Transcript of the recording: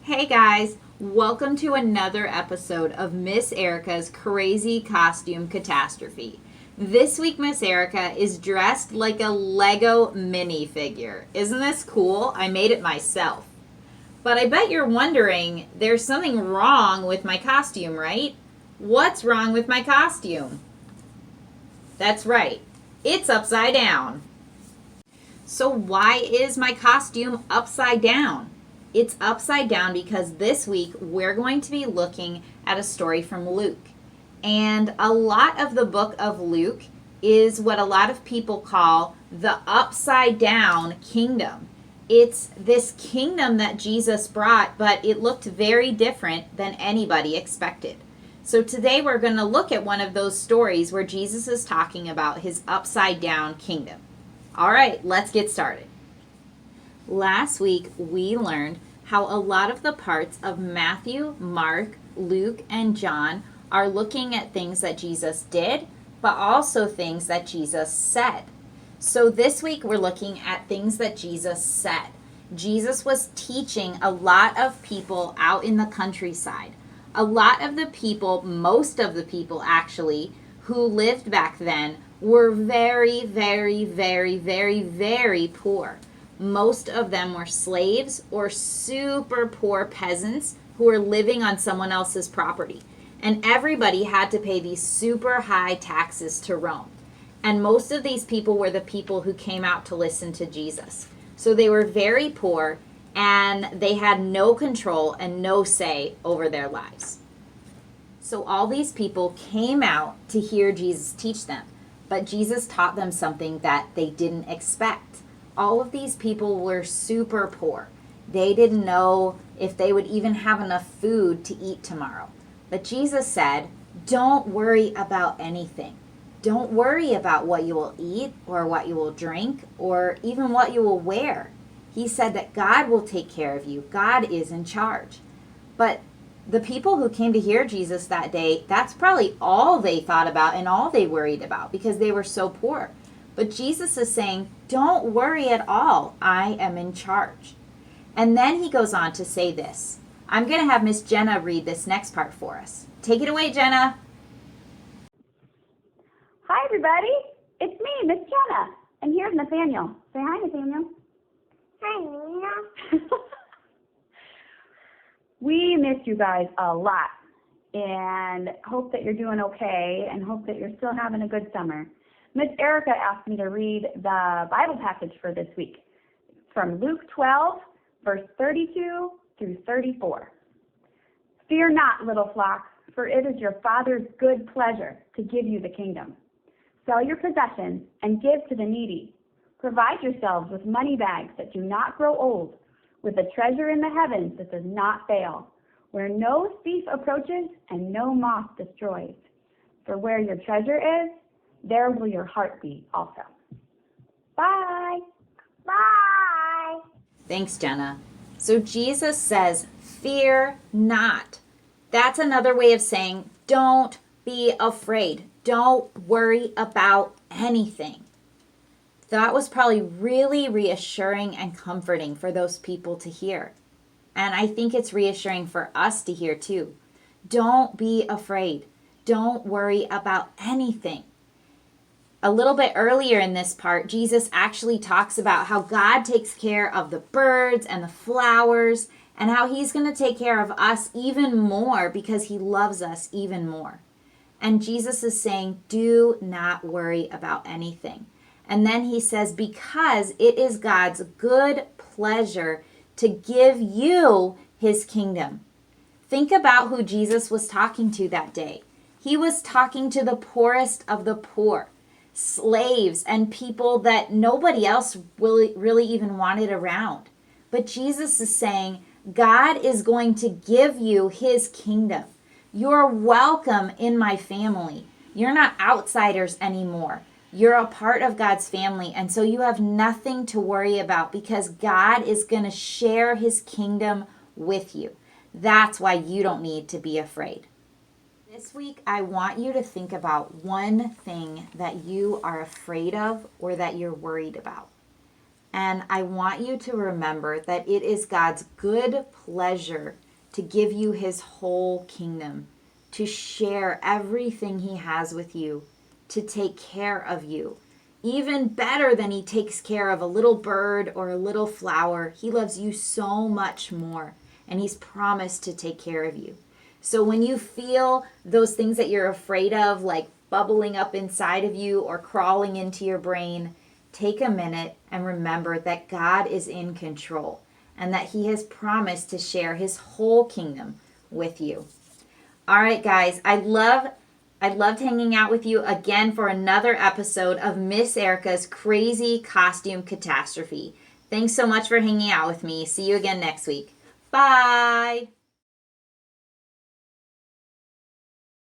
Hey guys, welcome to another episode of Miss Erica's Crazy Costume Catastrophe. This week, Miss Erica is dressed like a Lego minifigure. Isn't this cool? I made it myself. But I bet you're wondering, there's something wrong with my costume, right? What's wrong with my costume? That's right, it's upside down. So why is my costume upside down? It's upside down because this week we're going to be looking at a story from Luke. And a lot of the book of Luke is what a lot of people call the upside down kingdom. It's this kingdom that Jesus brought, but it looked very different than anybody expected. So today we're going to look at one of those stories where Jesus is talking about his upside down kingdom. All right, let's get started. Last week, we learned how a lot of the parts of Matthew, Mark, Luke, and John are looking at things that Jesus did, but also things that Jesus said. So this week, we're looking at things that Jesus said. Jesus was teaching a lot of people out in the countryside. A lot of the people, most of the people actually, who lived back then were very, very, very, very, very poor. Most of them were slaves or super poor peasants who were living on someone else's property. And everybody had to pay these super high taxes to Rome. And most of these people were the people who came out to listen to Jesus. So they were very poor and they had no control and no say over their lives. So all these people came out to hear Jesus teach them. But Jesus taught them something that they didn't expect. All of these people were super poor. They didn't know if they would even have enough food to eat tomorrow. But Jesus said, don't worry about anything. Don't worry about what you will eat or what you will drink or even what you will wear. He said that God will take care of you. God is in charge. But the people who came to hear Jesus that day, that's probably all they thought about and all they worried about because they were so poor. But Jesus is saying, don't worry at all. I am in charge. And then he goes on to say this. I'm going to have Miss Jenna read this next part for us. Take it away, Jenna. Hi, everybody. It's me, Miss Jenna. And here's Nathaniel. Say hi, Nathaniel. Hi, Nina. We missed you guys a lot and hope that you're doing okay and hope that you're still having a good summer. Miss Erica asked me to read the Bible passage for this week from Luke 12, verse 32 through 34. Fear not, little flock, for it is your Father's good pleasure to give you the kingdom. Sell your possessions and give to the needy. Provide yourselves with money bags that do not grow old, with a treasure in the heavens that does not fail, where no thief approaches and no moth destroys. For where your treasure is, there will your heart be also. Bye. Bye. Thanks, Jenna. So Jesus says, fear not. That's another way of saying, don't be afraid. Don't worry about anything. That was probably really reassuring and comforting for those people to hear. And I think it's reassuring for us to hear too. Don't be afraid. Don't worry about anything. A little bit earlier in this part, Jesus actually talks about how God takes care of the birds and the flowers and how he's going to take care of us even more because he loves us even more. And Jesus is saying, do not worry about anything. And then he says, because it is God's good pleasure to give you his kingdom. Think about who Jesus was talking to that day. He was talking to the poorest of the poor, slaves and people that nobody else really even wanted around. But Jesus is saying, God is going to give you his kingdom. You're welcome in my family. You're not outsiders anymore. You're a part of God's family, and so you have nothing to worry about because God is going to share his kingdom with you. That's why you don't need to be afraid. This week, I want you to think about one thing that you are afraid of or that you're worried about. And I want you to remember that it is God's good pleasure to give you his whole kingdom, to share everything he has with you, to take care of you. Even better than he takes care of a little bird or a little flower, he loves you so much more, and he's promised to take care of you. So when you feel those things that you're afraid of, like bubbling up inside of you or crawling into your brain, take a minute and remember that God is in control and that he has promised to share his whole kingdom with you. All right, guys, I loved hanging out with you again for another episode of Miss Erica's Crazy Costume Catastrophe. Thanks so much for hanging out with me. See you again next week. Bye.